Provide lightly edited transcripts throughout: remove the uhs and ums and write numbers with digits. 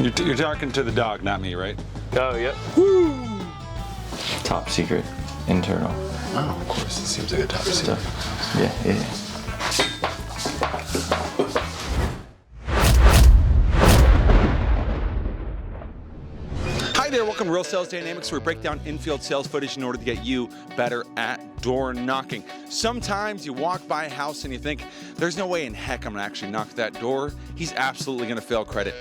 You're talking to the dog, not me, right? Oh, yep. Woo! Top secret, internal. Oh, of course. It seems like a top secret. Yeah. Hi there, welcome to Real Sales Dynamics, where we break down infield sales footage in order to get you better at door knocking. Sometimes you walk by a house and you think, there's no way in heck I'm gonna actually knock that door. He's absolutely gonna fail credit.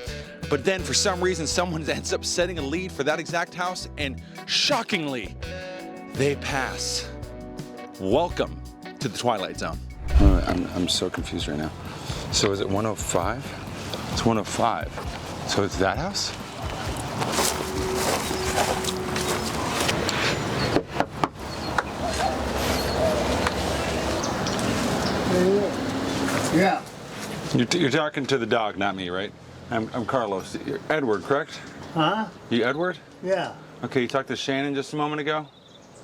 But then for some reason, someone ends up setting a lead for that exact house, and shockingly, they pass. Welcome to the Twilight Zone. I'm so confused right now. So is it 105? It's 105. So it's that house? Yeah. You're talking to the dog, not me, right? I'm Carlos. You're Edward, correct? Huh? You Edward? Yeah. Okay, you talked to Shannon just a moment ago?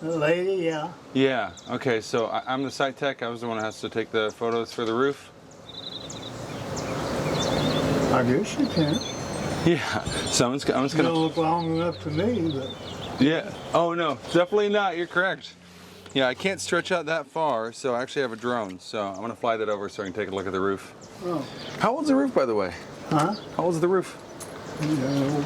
The lady, yeah. Yeah, okay, so I'm the site tech. I was the one who has to take the photos for the roof. I guess you can. Yeah, so I'm just You gonna... don't look long enough to me, but Yeah, oh no, definitely not, you're correct. Yeah, I can't stretch out that far, so I actually have a drone, so I'm gonna fly that over so I can take a look at the roof. oh. How old's the roof, by the way? Huh? How old's the roof? No.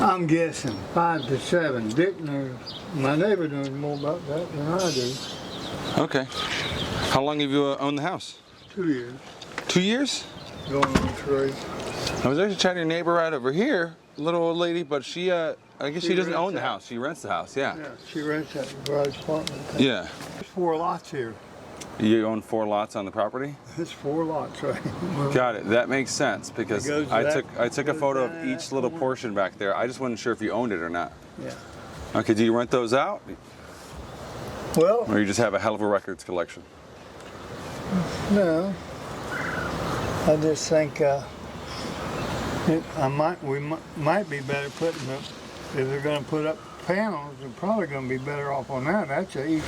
I'm guessing 5 to 7. Dick knows. My neighbor knows more about that than I do. Okay. How long have you owned the house? 2 years. 2 years? Going on 3. I was actually chatting to your neighbor right over here, little old lady, but she, I guess she doesn't rents own the that. house. She rents the house, yeah. Yeah, she rents that garage apartment. Yeah. There's 4 lots here. You own 4 lots on the property? There's 4 lots, right? Well, Got it. That makes sense because It goes I back- took a goes photo down of that each little corner. portion back there. I just wasn't sure if you owned it or not. Yeah. Okay, do you rent those out? Well, Or you just have a hell of a records collection? no. I just think we might be better putting up, if they're going to put up panels, they're probably going to be better off on that. That's easy.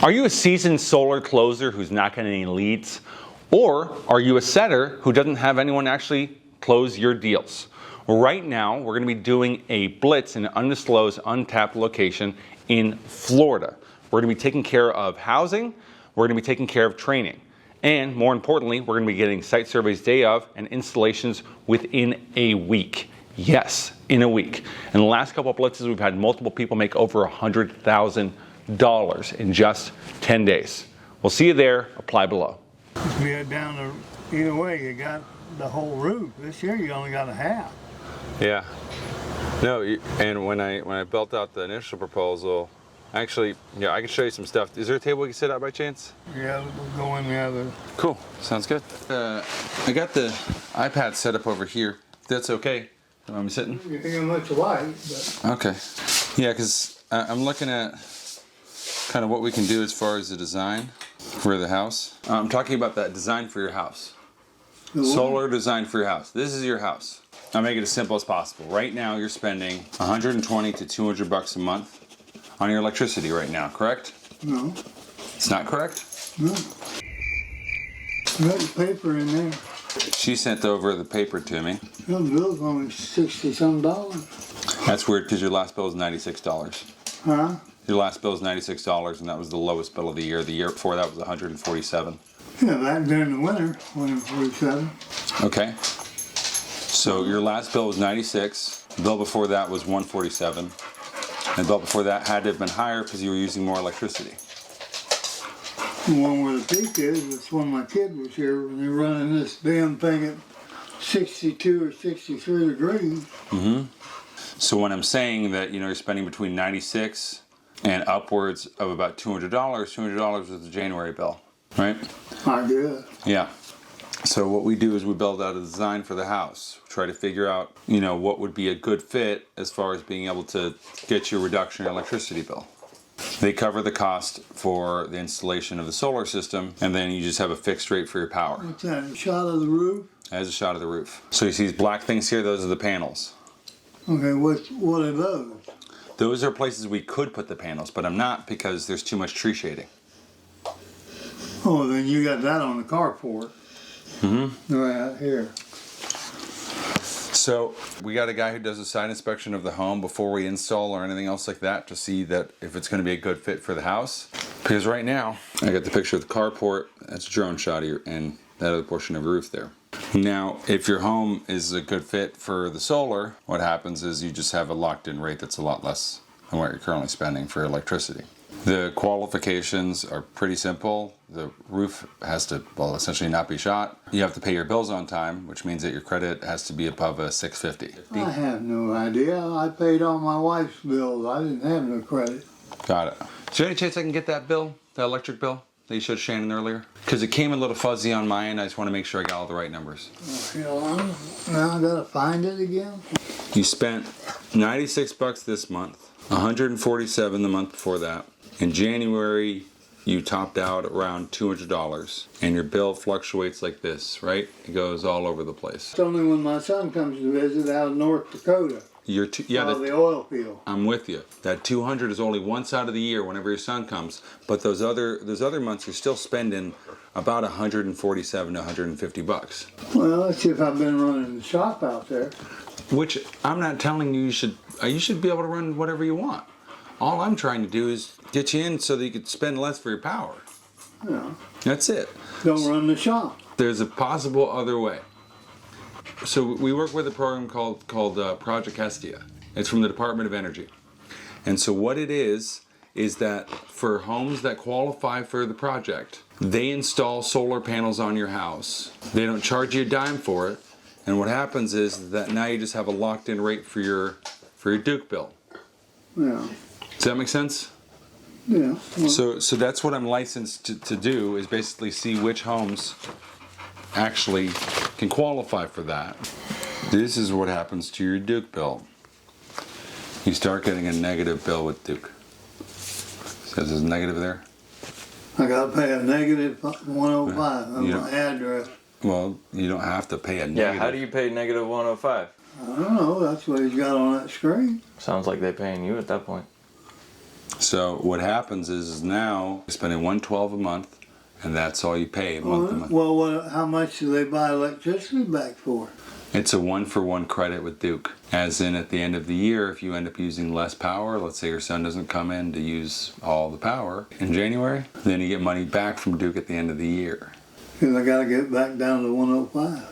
Are you a seasoned solar closer who's not getting any leads? Or are you a setter who doesn't have anyone actually close your deals? Right now, we're going to be doing a blitz in an undisclosed, untapped location in Florida. We're going to be taking care of housing, we're going to be taking care of training, and more importantly, we're going to be getting site surveys day of and installations within a week. Yes, in a week. In the last couple of blitzes, we've had multiple people make over $100,000 in just 10 days. We'll see you there. Apply below. If you head down either way, you got the whole roof. This year, you only got a half. Yeah. No, and when I built out the initial proposal, actually, yeah, I can show you some stuff. Is there a table we can sit at by chance? Yeah, we'll go in the other. Cool. Sounds good. I got the iPad set up over here. That's okay. I'm sitting. You ain't much light, but Okay. Yeah, because I'm looking at kind of what we can do as far as the design for the house. I'm talking about that design for your house. Solar design for your house. This is your house. I'll make it as simple as possible. Right now, you're spending 120 to 200 bucks a month on your electricity right now, correct? no, It's not correct? no. You got the paper in there. She sent over the paper to me. The bill's only $60-some. That's weird because your last bill is $96. Huh? Your last bill is $96, and that was the lowest bill of the year. The year before that was $147. Yeah, back during the winter, 147. Okay. So your last bill was $96. The bill before that was $147. And the bill before that had to have been higher because you were using more electricity. The one where the peak is, it's when my kid was here, when they were running this damn thing at 62 or 63 degrees. Mm-hmm. So when I'm saying that, you're spending between $96 and upwards of about $200 was the January bill, right? I guess. Yeah. So what we do is we build out a design for the house. Try to figure out, what would be a good fit as far as being able to get you a reduction in your electricity bill. They cover the cost for the installation of the solar system, and then you just have a fixed rate for your power. What's that, a shot of the roof? As a shot of the roof. So you see these black things here, those are the panels. Okay, what are those? Those are places we could put the panels, but I'm not because there's too much tree shading. Oh, then you got that on the carport. Mm-hmm. Right here. So we got a guy who does a site inspection of the home before we install or anything else like that to see that if it's going to be a good fit for the house. Because right now, I got the picture of the carport. That's a drone shot here, and that other portion of the roof there. Now, if your home is a good fit for the solar, what happens is you just have a locked-in rate that's a lot less than what you're currently spending for electricity. The qualifications are pretty simple. The roof has to, well, essentially not be shot. You have to pay your bills on time, which means that your credit has to be above a 650. I have no idea. I paid all my wife's bills. I didn't have no credit. Got it. Is there any chance I can get that bill, that electric bill that you showed Shannon earlier? Because it came a little fuzzy on my end. I just want to make sure I got all the right numbers. Now I gotta find it again. You spent $96 this month, $147 the month before that. In January, you topped out around $200, and your bill fluctuates like this, right? It goes all over the place. It's only when my son comes to visit out of North Dakota. Yeah, the oil field. I'm with you. That 200 is only one side of the year whenever your son comes, but those other months you're still spending about 147 to 150 bucks. Well, let's see if I've been running the shop out there. Which I'm not telling you should be able to run whatever you want. All I'm trying to do is get you in so that you could spend less for your power. Yeah. That's it. Don't run the shop. There's a possible other way. So we work with a program called Project Hestia. It's from the Department of Energy. And so what it is that for homes that qualify for the project, they install solar panels on your house. They don't charge you a dime for it. And what happens is that now you just have a locked-in rate for your Duke bill. Yeah. Does that make sense? Yeah. Well, So that's what I'm licensed to do, is basically see which homes actually can qualify for that. This is what happens to your Duke bill. You start getting a negative bill with Duke. Says there's a negative there? I gotta pay a negative 105 on Yeah. my address. Well, you don't have to pay a negative. Yeah, how do you pay negative 105? I don't know. That's what he's got on that screen. Sounds like they're paying you at that point. So what happens is now you're spending $112 a month, and that's all you pay month to month. Well, how much do they buy electricity back for? It's a 1-for-1 credit with Duke. As in, at the end of the year, if you end up using less power, let's say your son doesn't come in to use all the power in January, then you get money back from Duke at the end of the year. Because I gotta get back down to 105.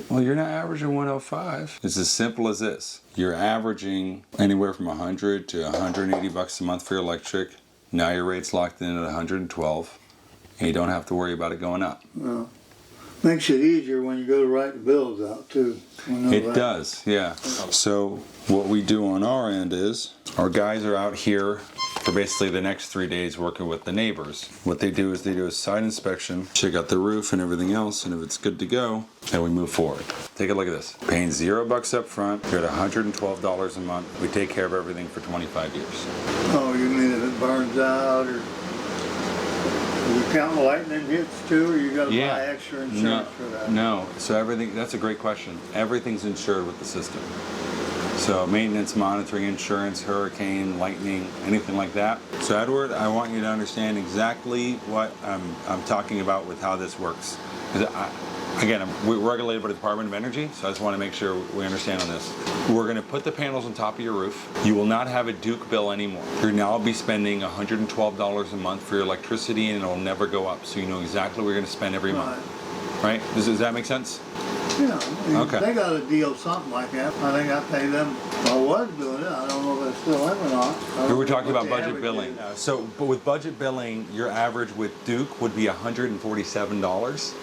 Well, you're not averaging 105. It's as simple as this. You're averaging anywhere from 100 to 180 bucks a month for your electric. Now your rate's locked in at 112, and you don't have to worry about it going up. Well, makes it easier when you go to write the bills out too. It does, yeah. So what we do on our end is our guys are out here for basically the next 3 days working with the neighbors. What they do is they do a site inspection, check out the roof and everything else, and if it's good to go, then we move forward. Take a look at this. Paying $0 up front, you're at $112 a month. We take care of everything for 25 years. Oh, you mean if it burns out, or you count lightning hits too, or you gotta buy extra insurance for that? No, so everything, that's a great question. Everything's insured with the system. So maintenance, monitoring, insurance, hurricane, lightning, anything like that. So Edward, I want you to understand exactly what I'm talking about with how this works. We're regulated by the Department of Energy, so I just want to make sure we understand on this. We're going to put the panels on top of your roof. You will not have a Duke bill anymore. You'll now be spending $112 a month for your electricity, and it will never go up. So you know exactly what you're going to spend every month. Right? Does that make sense? Yeah, Okay. They got a deal, something like that. I think I pay them. I was doing it. I don't know if I still am or not. We were talking about budget billing. But with budget billing, your average with Duke would be $147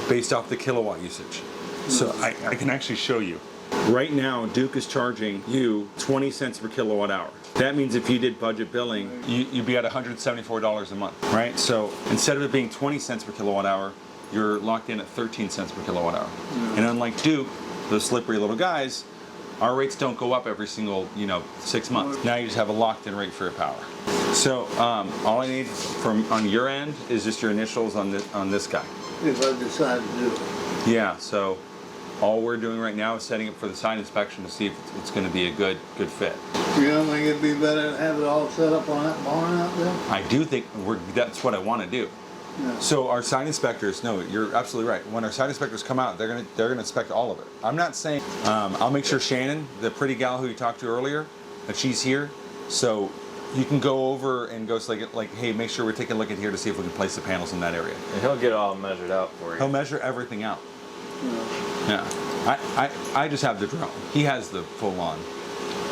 based off the kilowatt usage. So I can actually show you. Right now, Duke is charging you 20 cents per kilowatt hour. That means if you did budget billing, you'd be at $174 a month, right? So instead of it being 20 cents per kilowatt hour, you're locked in at 13 cents per kilowatt hour. And unlike Duke, those slippery little guys, our rates don't go up every single 6 months. Now you just have a locked-in rate for your power. So all I need from on your end is just your initials on this guy. If I decide to do it. Yeah. So all we're doing right now is setting up for the site inspection to see if it's going to be a good fit. You don't think it'd be better to have it all set up on that barn out there? I do think that's what I want to do. Yeah. So our site inspectors, no, you're absolutely right. When our site inspectors come out, they're gonna inspect all of it. I'm not saying, I'll make sure Shannon, the pretty gal who you talked to earlier, that she's here. So you can go over and go like, hey, make sure we're taking a look at here to see if we can place the panels in that area. And he'll get it all measured out for you. He'll measure everything out. Yeah. Yeah. I just have the drone. He has the full on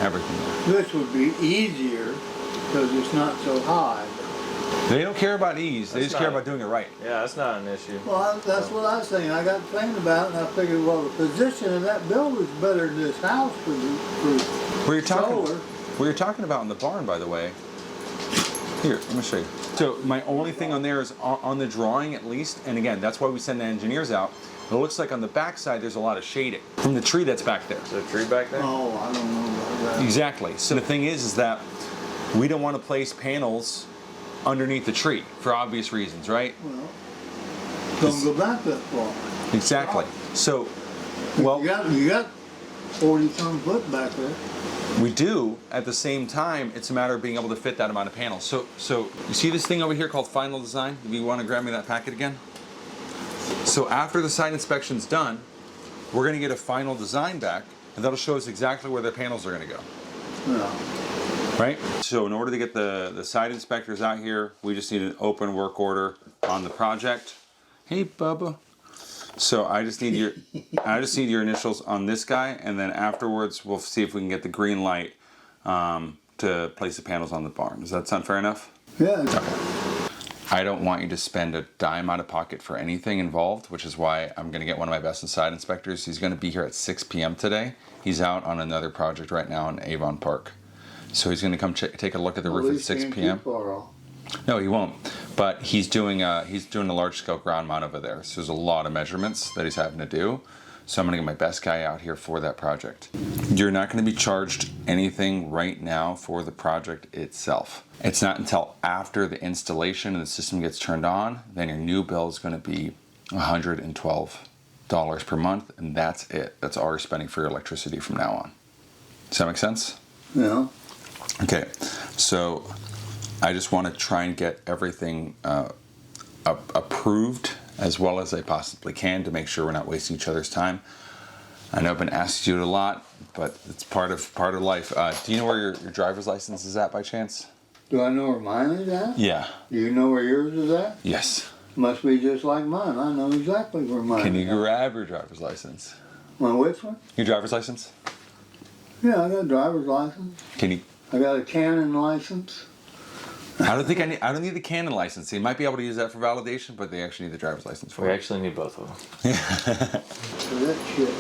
everything there. This would be easier because it's not so high. They don't care about ease. They just care about doing it right. Yeah, that's not an issue. Well, that's what I was saying. I got thinking about it, and I figured, well, the position of that building's better than this house for solar. Where you're talking about in the barn, by the way. Here, let me show you. So my only thing on there is on the drawing, at least, and again, that's why we send the engineers out. It looks like on the back side there's a lot of shading from the tree that's back there. Is there a tree back there? Oh, I don't know about that. Exactly. So the thing is that we don't want to place panels underneath the tree for obvious reasons, right? Well, don't go back that far. Exactly. So, well, You got 40-some foot back there. we do. At the same time, it's a matter of being able to fit that amount of panels. So you see this thing over here called Final Design? Do you want to grab me that packet again? So after the site inspection's done, we're going to get a final design back, and that'll show us exactly where the panels are going to go. Yeah. Right? So in order to get the site inspectors out here, we just need an open work order on the project. Hey, Bubba. So I just need your initials on this guy, and then afterwards we'll see if we can get the green light to place the panels on the barn. Does that sound fair enough? Yeah. I don't want you to spend a dime out of pocket for anything involved, which is why I'm going to get one of my best site inspectors. He's going to be here at 6 p.m. today. He's out on another project right now in Avon Park. So he's going to come take a look at the roof at 6 p.m. No, he won't. But he's doing a large scale ground mount over there. So there's a lot of measurements that he's having to do. So I'm going to get my best guy out here for that project. You're not going to be charged anything right now for the project itself. It's not until after the installation and the system gets turned on, then your new bill is going to be $112 per month, and that's it. That's all you're spending for your electricity from now on. Does that make sense? Yeah. Okay, so I just want to try and get everything approved as well as I possibly can to make sure we're not wasting each other's time. I know I've been asked to do it a lot, but it's part of life. Do you know where your driver's license is at by chance? Do I know where mine is at? Yeah. Do you know where yours is at? Yes. Must be just like mine. I know exactly where mine Can you is at. grab your driver's license? My which one? Your driver's license? Yeah, I got a driver's license. Can you? I got a Canon license. I don't need the Canon license. They might be able to use that for validation, but they actually need the driver's license for We it. actually need both of them. So that shit.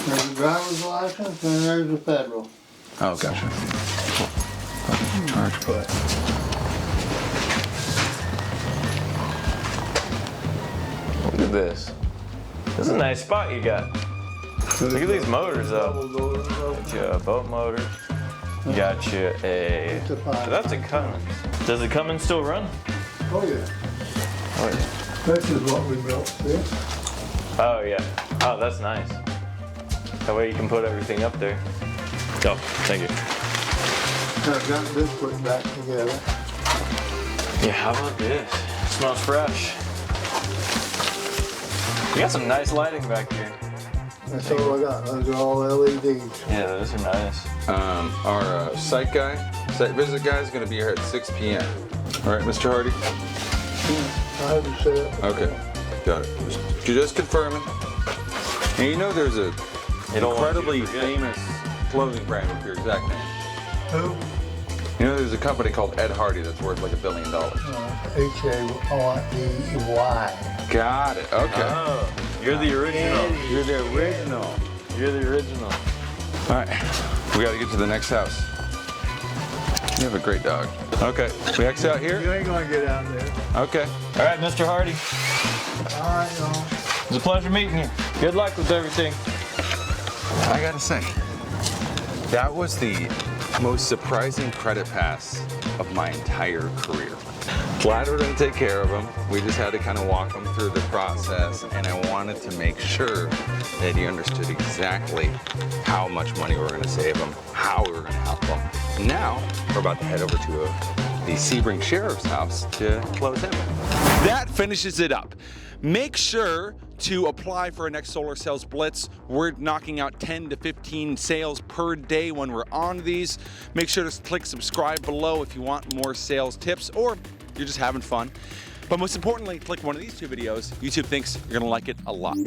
There's a driver's license and there's a federal. Oh, gotcha. Charge put. Look at this. This is a nice spot you got. Look at these motors though. Got you a boat motor. You got you a. That's a Cummins. Does the Cummins still run? Oh yeah. Oh yeah. This is what we built, see? Oh yeah. Oh, that's nice. That way you can put everything up there. Oh, thank you. I've got this put back together. Yeah, how about this? Smells fresh. You got some nice lighting back here. That's all I got. Those are all LEDs. Yeah, those are nice. Our site visit guy is going to be here at 6 p.m. All right, Mr. Hardy? I haven't said it. Okay, got it. Just confirming. And you know there's a incredibly famous clothing brand with your exact name. Who? You know there's a company called Ed Hardy that's worth like $1 billion. H-A-R-D-Y. Got it, okay. Oh, you're the original. You're the original. You're the original. All right, we got to get to the next house. You have a great dog. Okay, we exit out here? You ain't gonna get out there. Okay. All right, Mr. Hardy. All right, y'all. It's a pleasure meeting you. Good luck with everything. I gotta say, that was the most surprising credit pass of my entire career. Glad we're gonna take care of him. We just had to kind of walk him through the process, and I wanted to make sure that he understood exactly how much money we were gonna save him, how we were gonna help him. Now, we're about to head over to the Sebring Sheriff's House to close in. That finishes it up. Make sure to apply for our next solar sales blitz. We're knocking out 10 to 15 sales per day when we're on these. Make sure to click subscribe below if you want more sales tips or you're just having fun. But most importantly, click one of these two videos. YouTube thinks you're gonna like it a lot.